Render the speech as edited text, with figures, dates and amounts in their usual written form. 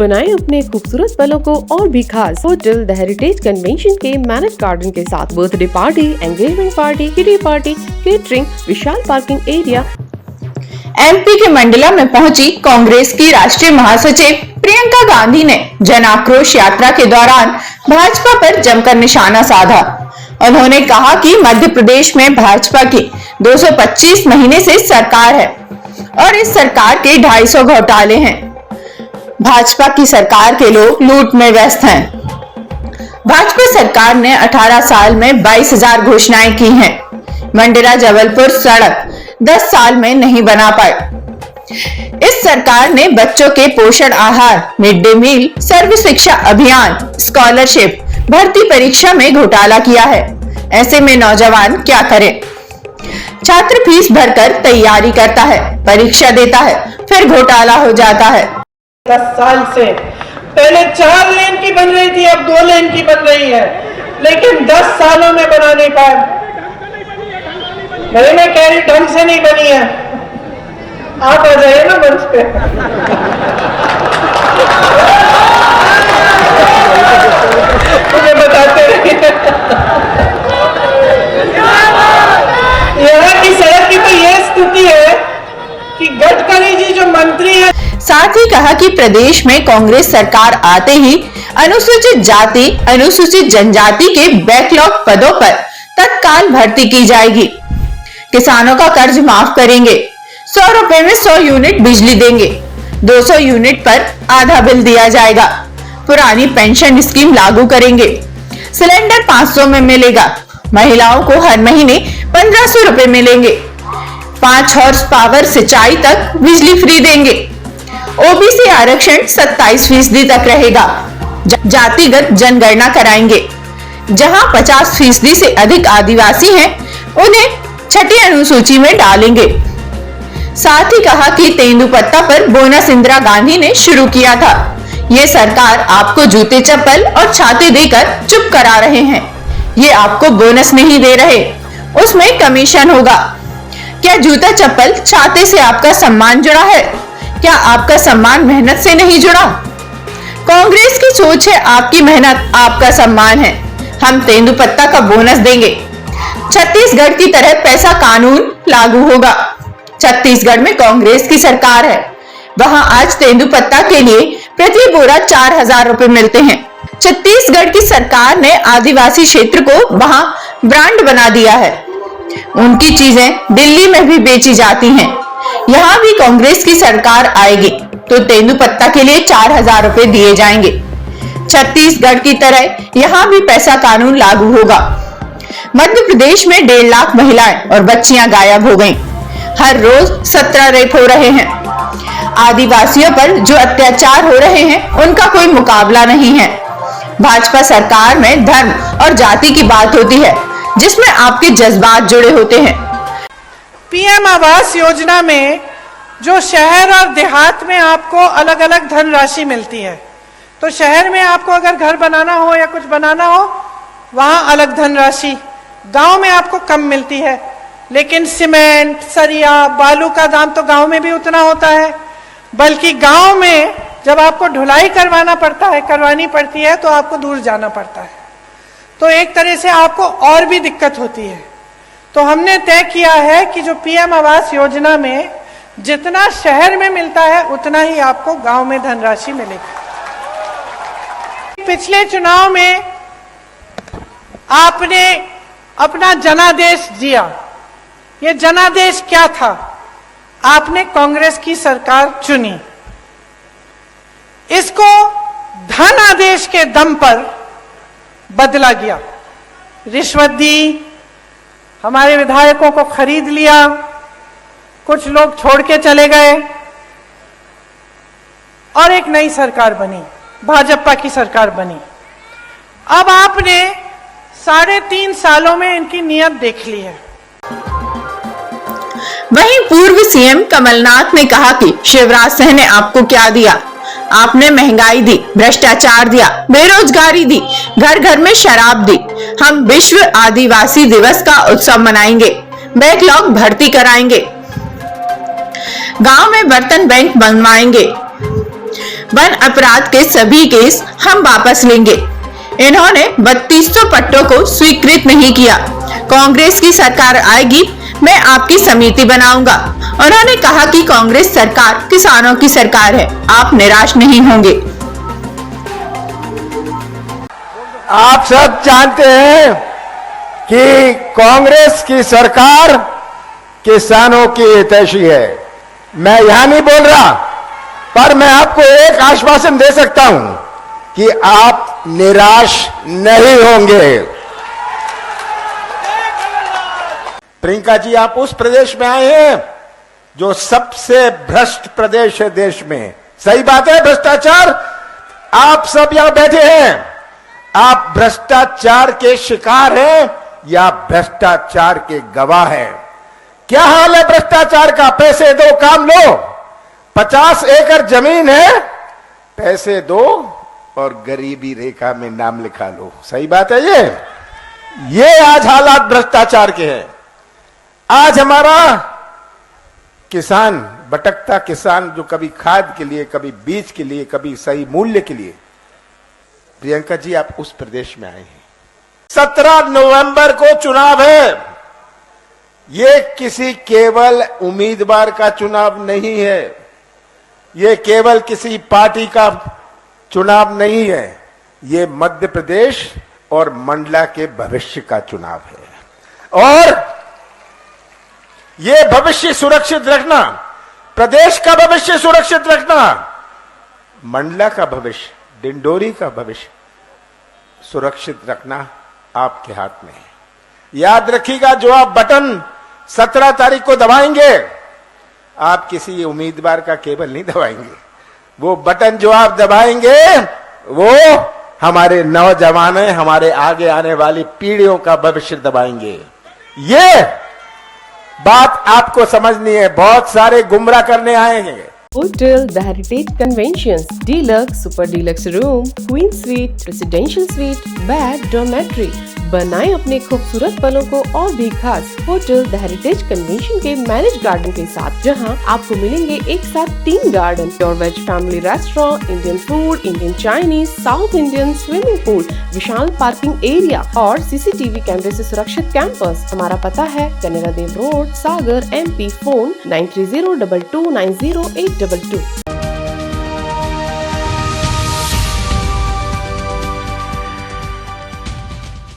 बनाएं अपने खूबसूरत पलों को और भी खास। होटल द हेरिटेज कन्वेंशन के मैनेज गार्डन के साथ birthday party, engagement party, kitty party, catering, विशाल पार्किंग एरिया। एमपी के मंडला में पहुंची कांग्रेस की राष्ट्रीय महासचिव प्रियंका गांधी ने जन आक्रोश यात्रा के दौरान भाजपा पर जमकर निशाना साधा। उन्होंने कहा कि मध्य प्रदेश में भाजपा की 225 महीने से सरकार है और इस सरकार के 250 घोटाले हैं। भाजपा की सरकार के लोग लूट में व्यस्त हैं। भाजपा सरकार ने 18 साल में 22,000 घोषणाएं की हैं। मंडला जबलपुर सड़क 10 साल में नहीं बना पाई। इस सरकार ने बच्चों के पोषण आहार, मिड डे मील, सर्व शिक्षा अभियान, स्कॉलरशिप, भर्ती परीक्षा में घोटाला किया है। ऐसे में नौजवान क्या करें? छात्र फीस भरकर तैयारी करता है, परीक्षा देता है, फिर घोटाला हो जाता है। 10 साल से पहले 4 लेन की बन रही थी, अब 2 लेन की बन रही है, लेकिन 10 सालों में बना नहीं पाया। मेरे में कह रही ढंग से नहीं बनी है। आप आ जाइए ना मंच पे। मुझे बताते रहिए। यहाँ की सड़क की तो ये स्थिति है कि गडकरी जी जो मंत्री है। साथ ही कहा कि प्रदेश में कांग्रेस सरकार आते ही अनुसूचित जाति, अनुसूचित जनजाति के बैकलॉग पदों पर तत्काल भर्ती की जाएगी। किसानों का कर्ज माफ करेंगे। 100 रुपए में 100 यूनिट बिजली देंगे। 200 यूनिट पर आधा बिल दिया जाएगा। पुरानी पेंशन स्कीम लागू करेंगे। सिलेंडर 500 में मिलेगा। महिलाओं को हर महीने 1500 रुपए मिलेंगे। 5 हॉर्स पावर सिंचाई तक बिजली फ्री देंगे। ओबीसी आरक्षण 27% तक रहेगा। जातिगत जनगणना कराएंगे। जहां 50% से अधिक आदिवासी हैं, उन्हें छठी अनुसूची में डालेंगे। साथ ही कहा कि तेंदुपत्ता पर बोनस इंदिरा गांधी ने शुरू किया था। ये सरकार आपको जूते चप्पल और छाते देकर चुप करा रहे हैं। ये आपको बोनस नहीं दे रहे, उसमें कमीशन होगा। क्या जूता चप्पल छाते से आपका सम्मान जुड़ा है? क्या आपका सम्मान मेहनत से नहीं जुड़ा? कांग्रेस की सोच है आपकी मेहनत आपका सम्मान है। हम तेंदुपत्ता का बोनस देंगे। छत्तीसगढ़ की तरह पैसा कानून लागू होगा। छत्तीसगढ़ में कांग्रेस की सरकार है। वहां आज तेंदुपत्ता के लिए प्रति बोरा 4,000 रुपए मिलते हैं। छत्तीसगढ़ की सरकार ने आदिवासी क्षेत्र को वहां ब्रांड बना दिया है। उनकी चीजें दिल्ली में भी बेची जाती हैं। यहाँ भी कांग्रेस की सरकार आएगी तो तेंदुपत्ता के लिए 4,000 रुपए दिए जाएंगे। छत्तीसगढ़ की तरह यहाँ भी पैसा कानून लागू होगा। मध्य प्रदेश में 1.5 लाख महिलाएं और बच्चियां गायब हो गईं। हर रोज 17 रेप हो रहे हैं। आदिवासियों पर जो अत्याचार हो रहे हैं, उनका कोई मुकाबला नहीं है। भाजपा सरकार में धर्म और जाति की बात होती है, जिसमें आपके जज्बात जुड़े होते हैं। पीएम आवास योजना में जो शहर और देहात में आपको अलग अलग धनराशि मिलती है, तो शहर में आपको अगर घर बनाना हो या कुछ बनाना हो, वहां अलग धनराशि, गांव में आपको कम मिलती है। लेकिन सीमेंट, सरिया, बालू का दाम तो गांव में भी उतना होता है, बल्कि गांव में जब आपको ढुलाई करवानी पड़ती है तो आपको दूर जाना पड़ता है। तो एक तरह से आपको और भी दिक्कत होती है। तो हमने तय किया है कि जो पीएम आवास योजना में जितना शहर में मिलता है, उतना ही आपको गांव में धनराशि मिलेगी। पिछले चुनाव में आपने अपना जनादेश दिया। ये जनादेश क्या था? आपने कांग्रेस की सरकार चुनी। इसको धन आदेश के दम पर बदला गया। रिश्वत दी, हमारे विधायकों को खरीद लिया, कुछ लोग छोड़ के चले गए और एक नई सरकार बनी, भाजपा की सरकार बनी। अब आपने 3.5 सालों में इनकी नीयत देख ली है। वहीं पूर्व सीएम कमलनाथ ने कहा कि शिवराज सिंह ने आपको क्या दिया? आपने महंगाई दी, भ्रष्टाचार दिया, बेरोजगारी दी, घर घर में शराब दी। हम विश्व आदिवासी दिवस का उत्सव मनाएंगे, बैकलॉग भर्ती कराएंगे, गांव में बर्तन बैंक बनवाएंगे। वन अपराध के सभी केस हम वापस लेंगे। इन्होंने 3200 पट्टों को स्वीकृत नहीं किया। कांग्रेस की सरकार आएगी, मैं आपकी समिति बनाऊंगा। उन्होंने कहा कि कांग्रेस सरकार किसानों की सरकार है, आप निराश नहीं होंगे। आप सब जानते हैं कि कांग्रेस की सरकार किसानों की हितैषी है। मैं यहां नहीं बोल रहा, पर मैं आपको एक आश्वासन दे सकता हूं कि आप निराश नहीं होंगे। प्रियंका जी, आप उस प्रदेश में आए हैं जो सबसे भ्रष्ट प्रदेश है देश में। सही बात है, भ्रष्टाचार। आप सब यहां बैठे हैं, आप भ्रष्टाचार के शिकार हैं या भ्रष्टाचार के गवाह हैं? क्या हाल है भ्रष्टाचार का? पैसे दो, काम लो। 50 एकड़ जमीन है, पैसे दो और गरीबी रेखा में नाम लिखा लो। सही बात है ये आज हालात भ्रष्टाचार के हैं। आज हमारा किसान, भटकता किसान, जो कभी खाद के लिए, कभी बीज के लिए, कभी सही मूल्य के लिए। प्रियंका जी, आप उस प्रदेश में आए हैं। 17 नवंबर को चुनाव है। ये किसी केवल उम्मीदवार का चुनाव नहीं है, ये केवल किसी पार्टी का चुनाव नहीं है, ये मध्य प्रदेश और मंडला के भविष्य का चुनाव है। और ये भविष्य सुरक्षित रखना, प्रदेश का भविष्य सुरक्षित रखना, मंडला का भविष्य, डिंडोरी का भविष्य सुरक्षित रखना आपके हाथ में है। याद रखिएगा, जो आप बटन 17 तारीख को दबाएंगे, आप किसी उम्मीदवार का केवल नहीं दबाएंगे। वो बटन जो आप दबाएंगे वो हमारे नौजवान, हमारे आगे आने वाली पीढ़ियों का भविष्य दबाएंगे। ये बात आपको समझनी है। बहुत सारे गुमराह करने आएंगे। Hotel The Heritage Conventions, Deluxe, Super Deluxe Room, Queen Suite, Presidential Suite, Bed, Dormitory। बनाएं अपने खूबसूरत पलों को और भी खास होटल द हेरिटेज कन्वेंशन के मैरिज गार्डन के साथ, जहां आपको मिलेंगे एक साथ 3 garden, pure veg family restaurant, Indian food, Indian Chinese, south Indian, swimming pool, विशाल पार्किंग एरिया और सीसीटीवी कैमरे से सुरक्षित कैंपस। हमारा पता है Kanera Dev road, Sagar, MP। Phone 9302290822।